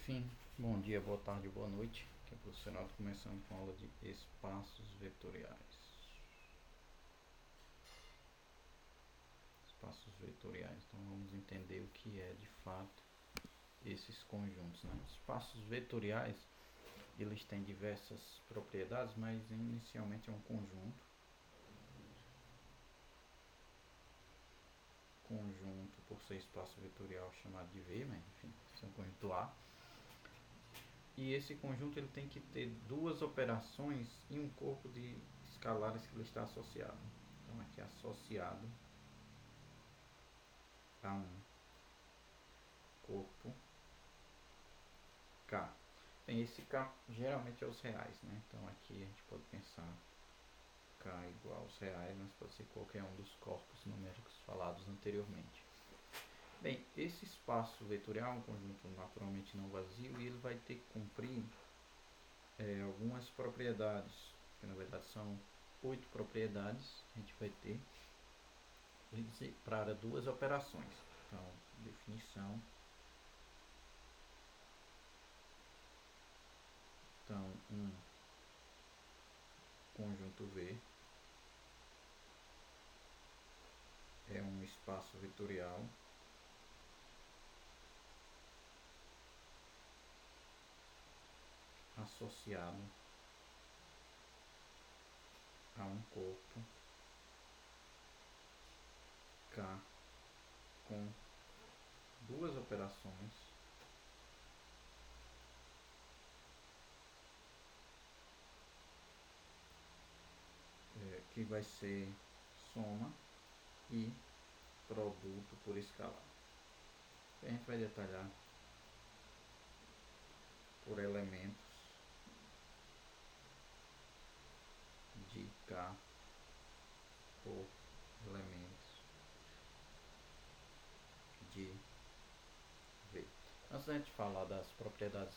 Enfim, bom dia, boa tarde, boa noite. Aqui é o professor Renato, começando com a aula de espaços vetoriais. Espaços vetoriais, então vamos entender o que é de fato esses conjuntos, né? Espaços vetoriais, eles têm diversas propriedades, mas inicialmente é um conjunto. Conjunto, por ser espaço vetorial, chamado de V, mas enfim, é um conjunto A. E esse conjunto ele tem que ter duas operações e um corpo de escalares que ele está associado. Então aqui é associado a um corpo K. Bem, esse K geralmente é os reais, né? Então aqui a gente pode pensar K igual aos reais, mas pode ser qualquer um dos corpos numéricos falados anteriormente. Bem, esse espaço vetorial é um conjunto naturalmente não vazio e ele vai ter que cumprir algumas propriedades, que na verdade são 8 propriedades que a gente vai ter para duas operações. Então, definição. Então, um conjunto V é um espaço vetorial associado a um corpo K com duas operações que vai ser soma e produto por escalar. A gente vai detalhar por elementos de K por elementos de V. Antes da gente falar das propriedades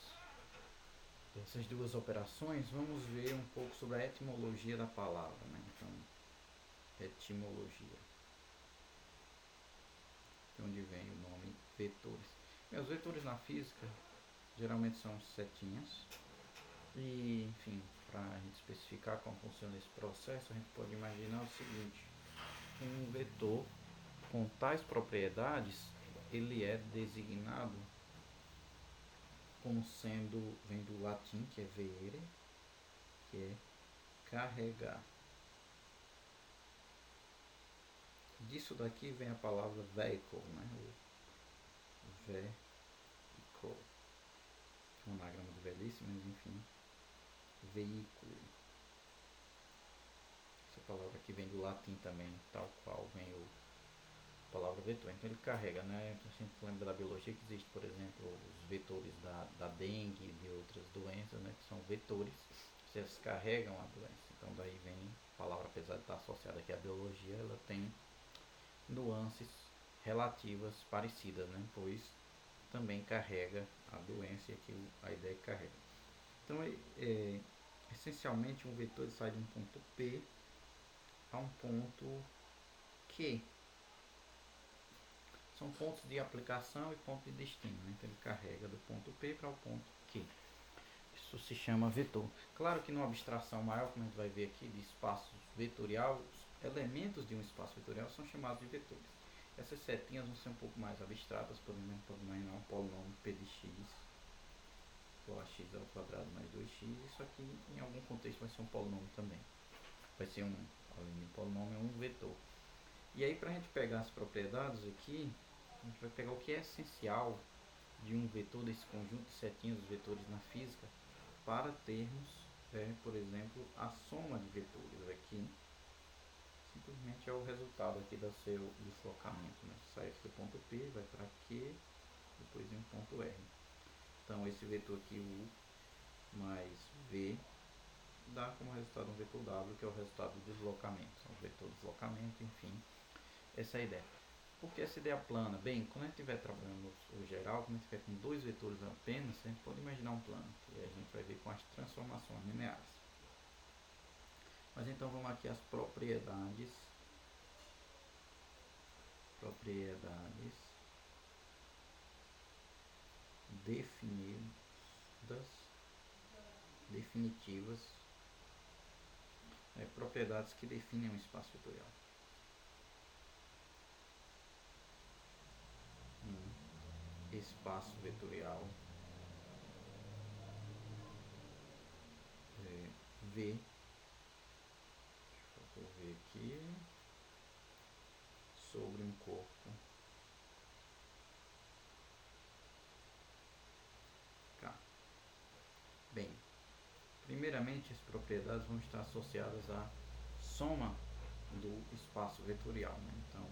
dessas duas operações, vamos ver um pouco sobre a etimologia da palavra, né? Então, etimologia, de onde vem o nome vetores. Bem, os vetores na física geralmente são setinhas e, enfim, para a gente especificar como funciona esse processo, a gente pode imaginar o seguinte: um vetor com tais propriedades, ele é designado como sendo, vem do latim, que é vere, que é carregar. Disso daqui vem a palavra vehicle, né? O vehicle. É um anagrama de velhice, mas enfim, veículo. Essa palavra aqui vem do latim também, tal qual vem a palavra vetor. Então ele carrega, né? A gente lembra da biologia que existe, por exemplo, os vetores da dengue e de outras doenças, né? Que são vetores, eles carregam a doença. Então daí vem a palavra, apesar de estar associada aqui à biologia, ela tem nuances relativas parecidas, né? Pois também carrega a doença e aqui a ideia é carrega. Então, essencialmente, um vetor sai de um ponto P a um ponto Q. São pontos de aplicação e ponto de destino, né? Então, ele carrega do ponto P para o ponto Q. Isso se chama vetor. Claro que numa abstração maior, como a gente vai ver aqui, de espaço vetorial, os elementos de um espaço vetorial são chamados de vetores. Essas setinhas vão ser um pouco mais abstratas, por exemplo, pode imaginar um polinômio P de x igual a x ao quadrado mais 2x. Isso aqui, em algum contexto, vai ser um polinômio também. Vai ser além de um polinômio, um vetor. E aí, para a gente pegar as propriedades aqui, a gente vai pegar o que é essencial de um vetor, desse conjunto de setinhas dos vetores na física, para termos, por exemplo, a soma de vetores aqui. Simplesmente é o resultado aqui do seu deslocamento, né? Sai aqui do ponto P, vai para Q, depois em um ponto R. Então esse vetor aqui, U mais V, dá como resultado um vetor W, que é o resultado do deslocamento. São os vetores de deslocamento, enfim, essa é a ideia. Por que essa ideia plana? Bem, quando a gente estiver trabalhando no geral, quando a gente estiver com dois vetores apenas, a gente pode imaginar um plano, que a gente vai ver com as transformações lineares. Mas então vamos aqui às propriedades definir medidas definitivas, propriedades que definem um espaço vetorial. Espaço vetorial V, deixa eu ver aqui, sobre um corpo K. Bem, primeiramente as propriedades vão estar associadas à soma do espaço vetorial, né? Então,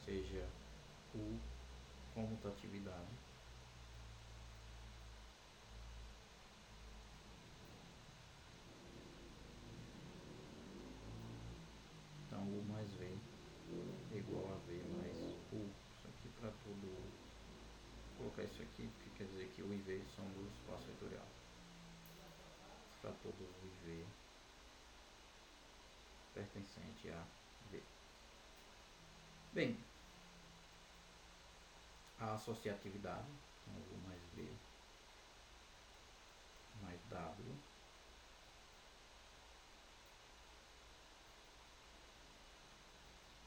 seja o comutatividade então U mais V é igual a V mais U. Isso aqui para tudo, vou colocar isso aqui, que quer dizer que U e V são do espaço vetorial. Para todo U e V pertencente a V. Bem, a associatividade, então U mais V mais W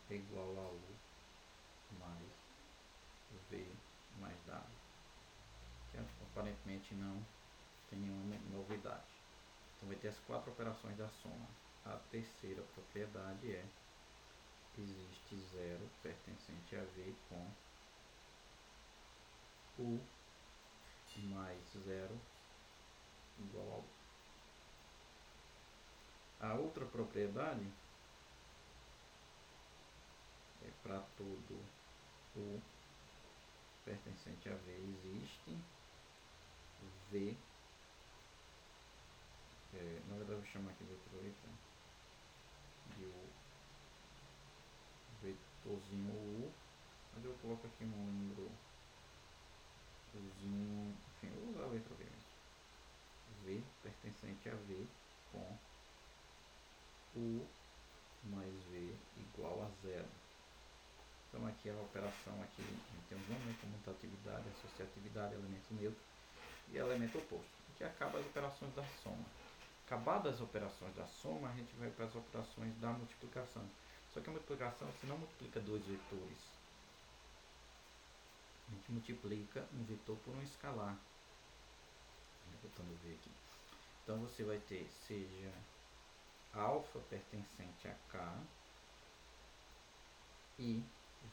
é igual a U mais V mais W, que aparentemente não tem nenhuma novidade. Então vai ter as quatro operações da soma. A terceira propriedade é: existe zero pertencente a V com U mais zero igual a U. A outra propriedade é: para todo U pertencente a V existe V, na verdade eu vou chamar aqui de outra letra, de U, vetorzinho U, mas eu coloco aqui um número Uzinho, enfim, eu vou usar a letra V mesmo. V pertencente a V com U mais V igual a zero. Então aqui a operação aqui, temos um comutatividade, associatividade, elemento neutro e elemento oposto. Aqui acaba as operações da soma. Acabadas as operações da soma, a gente vai para as operações da multiplicação. Só que a multiplicação, você não multiplica dois vetores. A gente multiplica um vetor por um escalar. Voltando a ver aqui. Então você vai ter, seja alfa pertencente a K e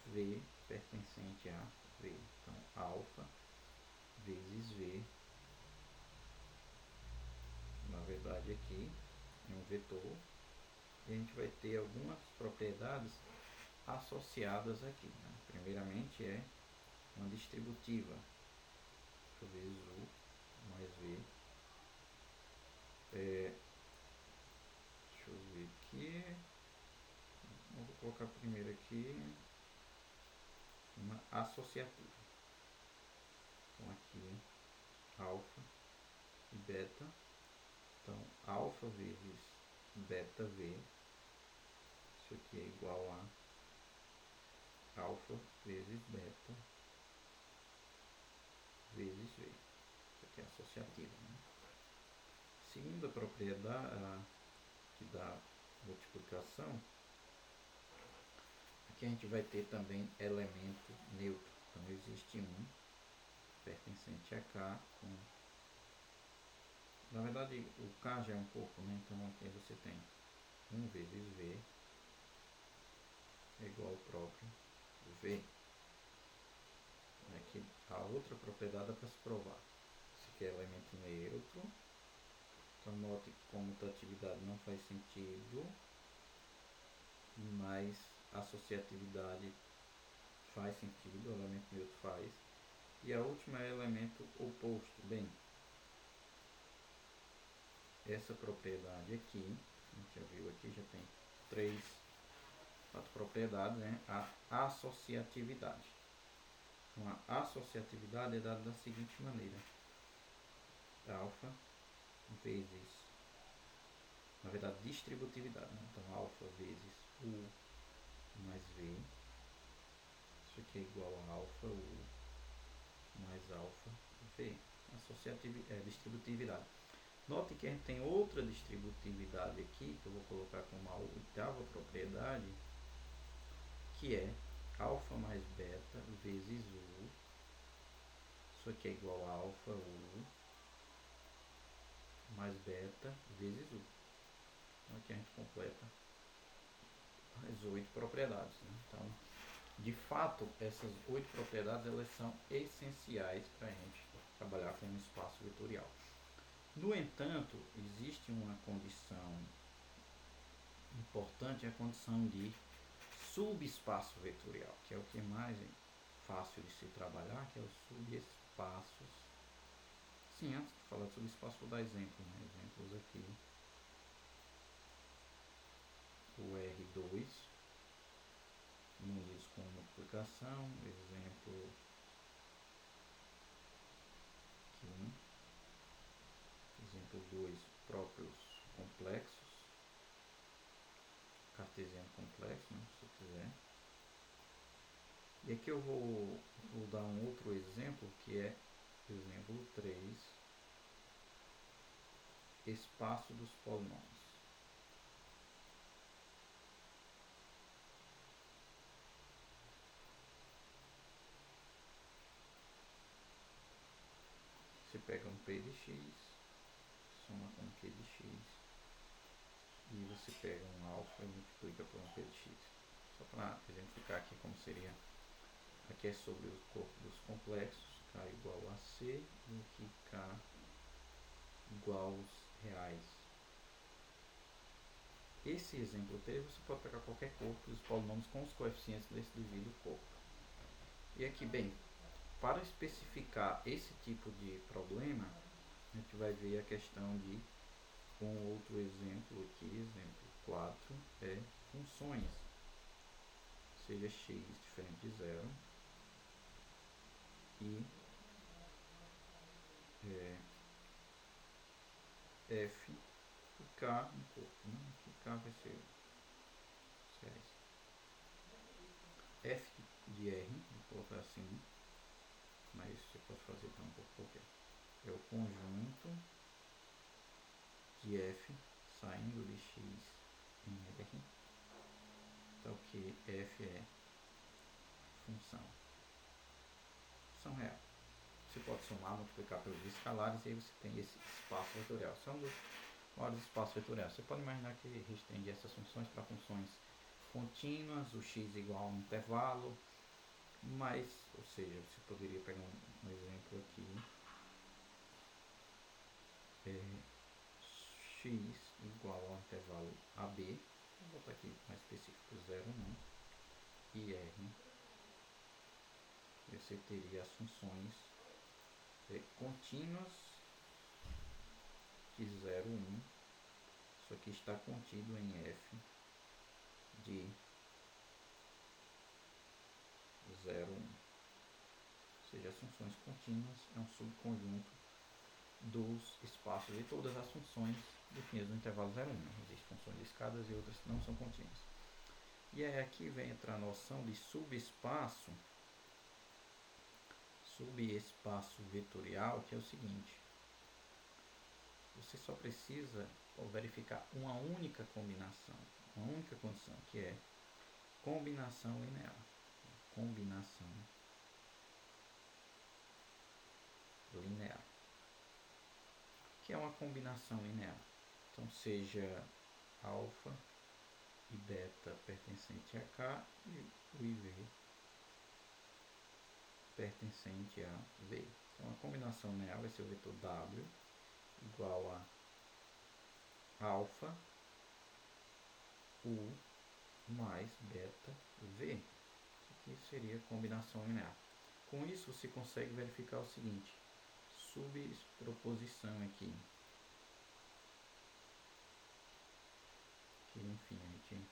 V pertencente a V. Então alfa vezes V, na verdade aqui é um vetor, e a gente vai ter algumas propriedades associadas aqui, né? Primeiramente é uma distributiva, vezes U mais V. Deixa eu ver aqui, vou colocar primeiro aqui uma associativa. Então aqui alfa e beta. Então alfa vezes beta V, isso aqui é igual a alfa vezes beta vezes V. Isso aqui é associativa, né? Segunda propriedade que dá multiplicação, aqui a gente vai ter também elemento neutro. Então existe um pertencente a K com, na verdade o K já é um corpo, né? Então aqui você tem 1 vezes V é igual ao próprio V. Aqui a outra propriedade é para se provar. Esse aqui é elemento neutro. Então note que comutatividade não faz sentido, mas associatividade faz sentido, o elemento neutro faz. E a última é elemento oposto. Bem, essa propriedade aqui, a gente já viu aqui, já tem 4 propriedades, né? A associatividade. Então, a associatividade é dada da seguinte maneira: alfa vezes, na verdade, distributividade, né? Então alfa vezes U mais V, isso aqui é igual a alfa U mais alfa V. distributividade. Note que a gente tem outra distributividade aqui, que eu vou colocar como a oitava propriedade, que é alfa mais beta vezes U. Isso aqui é igual a alfa U mais beta vezes U. Então aqui a gente completa as 8 propriedades. Né? Então, de fato, essas 8 propriedades elas são essenciais para a gente trabalhar com um espaço vetorial. No entanto, existe uma condição importante, a condição de subespaço vetorial, que é o que é mais fácil de se trabalhar, que é os subespaços. Sim, antes de falar de subespaço, vou dar exemplos, né? Exemplos aqui. O R2, unidos com multiplicação, exemplo aqui. Exemplo 2, próprios complexos, cartesiano complexo, né, se quiser. E aqui eu vou dar um outro exemplo, que é exemplo 3, espaço dos polinômios. Você pega um P de x, soma com um Q de x, e você pega um alfa e multiplica por um P de x. Só para exemplificar aqui como seria. Aqui é sobre o corpo dos complexos, K igual a C, e aqui K igual aos reais. Esse exemplo 3, você pode pegar qualquer corpo dos polinômios com os coeficientes desse devido corpo. E aqui, bem, para especificar esse tipo de problema, a gente vai ver a questão de, com outro exemplo aqui, exemplo 4, é funções, seja x diferente de zero e f e k no corpo, né? Aqui k vai ser f de r, vou colocar assim, mas você pode fazer para um pouco qualquer. É o conjunto de f saindo de x em r. Então que f é função real. Você pode somar, multiplicar pelos escalares e aí você tem esse espaço vetorial. São os maiores espaços vetoriais. Você pode imaginar que restringe essas funções para funções contínuas, o x igual a um intervalo, mas, ou seja, você poderia pegar um exemplo aqui, x igual ao intervalo AB, vou botar aqui mais específico 0, 1, e R. Você teria as funções contínuas de 0, 1. Isso aqui está contido em f de 0, 1. Ou seja, as funções contínuas é um subconjunto dos espaços de todas as funções definidas no intervalo 0, 1. Existem funções de escadas e outras que não são contínuas. E aí aqui vem entrar a noção de subespaço vetorial, que é o seguinte: você só precisa verificar uma única combinação, uma única condição, que é combinação linear. Combinação linear, que é uma combinação linear. Então, seja alfa e beta pertencente a K e o IV pertencente a V. Então, a combinação linear vai ser o vetor W igual a alfa U mais beta V. Isso aqui seria a combinação linear. Com isso, você consegue verificar o seguinte: subproposição aqui. Que, enfim, a gente...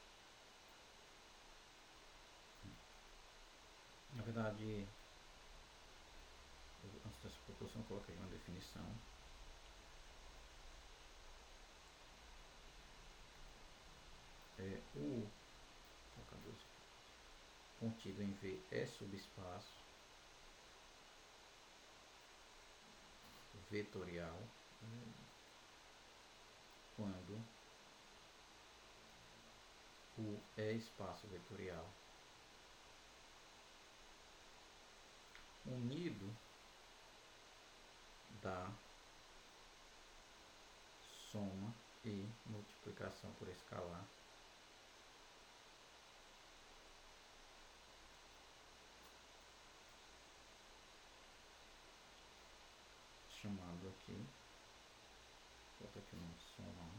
Na verdade, antes dessa proposição, eu coloquei uma definição. O contido em V é subespaço. vetorial quando U é espaço vetorial unido da soma e multiplicação por escalar chamado aqui, bota aqui o nome soma,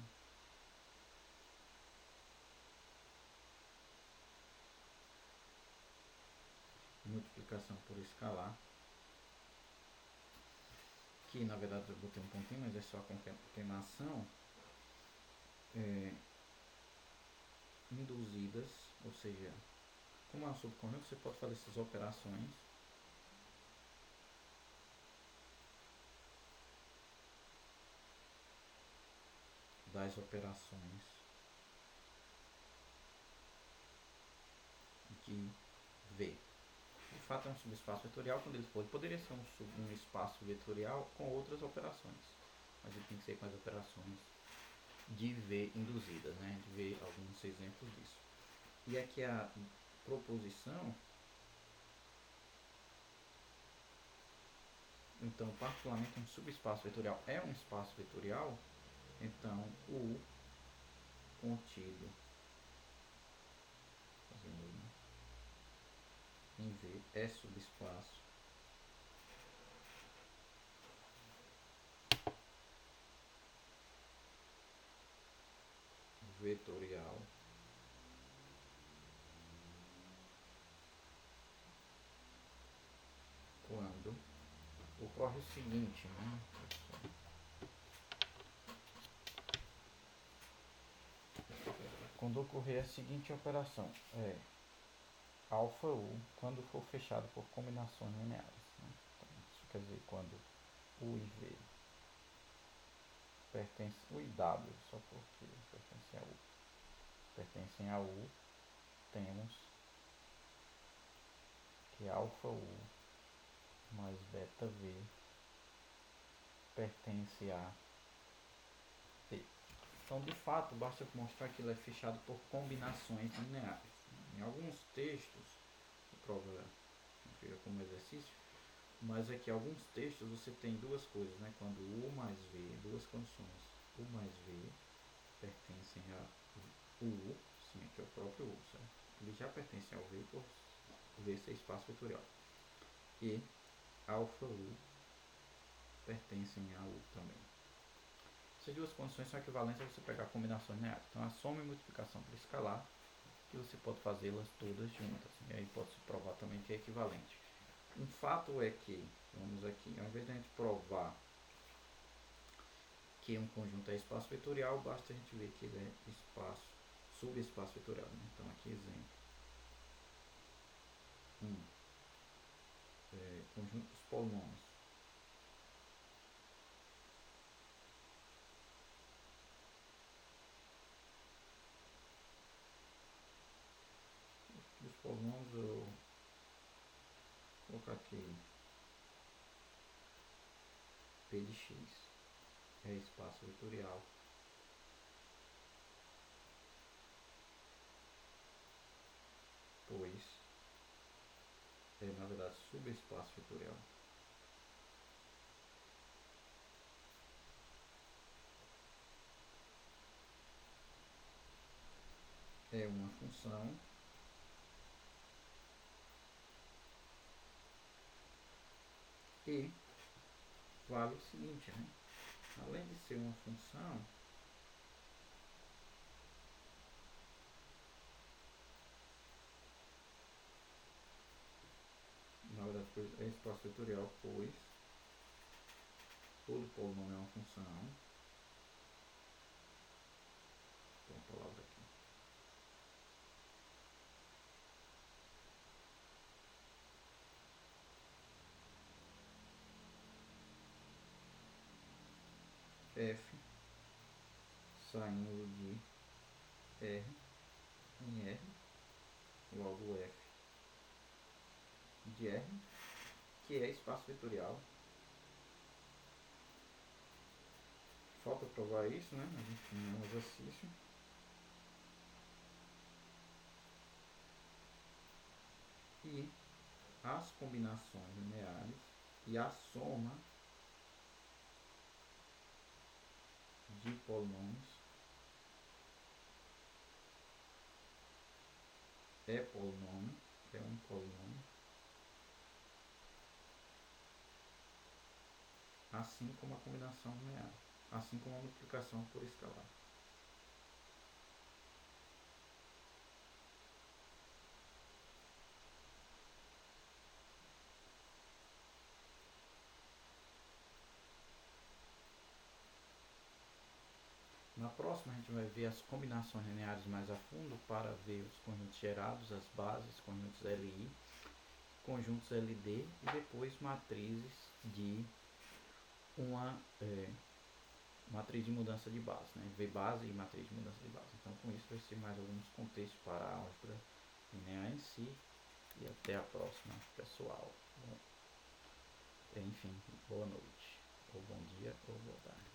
multiplicação por escalar, que na verdade eu botei um pontinho, mas é só a concatenação induzidas, ou seja, como é um subconjunto, você pode fazer essas operações das operações de V. De fato é um subespaço vetorial quando ele for. Poderia ser um espaço vetorial com outras operações, mas ele tem que ser com as operações de V induzidas, né? De ver alguns exemplos disso. E aqui a proposição, então particularmente um subespaço vetorial é um espaço vetorial, então o contido em V é subespaço vetorial quando ocorre o seguinte, né? Quando ocorrer a seguinte operação, alfa U quando for fechado por combinações lineares. Né? Então, isso quer dizer quando U e V pertencem, U e W, só porque pertencem a U, pertencem a U, temos que alfa U mais beta V pertence a V. Então, de fato, basta mostrar que ele é fechado por combinações lineares. Em alguns textos, a prova fica como exercício, mas aqui em alguns textos você tem duas coisas, né? Quando U mais V, duas condições. U mais V pertencem a U, sim, aqui é o próprio U, certo? Ele já pertence ao V por V ser espaço vetorial. E alfa U pertencem a U também. Essas duas condições são equivalentes a você pegar combinações lineares. Então, a soma e multiplicação por escalar, que você pode fazê-las todas juntas. E aí pode-se provar também que é equivalente. Um fato é que, vamos aqui, ao invés de a gente provar que um conjunto é espaço vetorial, basta a gente ver que ele é espaço, subespaço vetorial. Né? Então, aqui exemplo. Conjunto dos polinômios. Dos polinômios eu vou colocar aqui P de x é espaço vetorial, pois é na verdade subespaço vetorial. É uma função e vale o seguinte, né? Além de ser uma função, na verdade é espaço vetorial, pois todo polinômio é uma função. Tem uma palavra aqui. F saindo de R em R, logo F de R, que é espaço vetorial falta provar isso, né? Mas enfim, é um exercício. E as combinações lineares e a soma de polinômios é polinômio, é um polinômio, assim como a combinação linear, assim como a multiplicação por escalar. Na próxima a gente vai ver as combinações lineares mais a fundo para ver os conjuntos gerados, as bases, conjuntos LI, conjuntos LD e depois matrizes de uma matriz de mudança de base, né? Ver base e matriz de mudança de base. Então com isso vai ser mais alguns contextos para a álgebra linear em si. E até a próxima, pessoal. Enfim, boa noite, ou bom dia, ou boa tarde.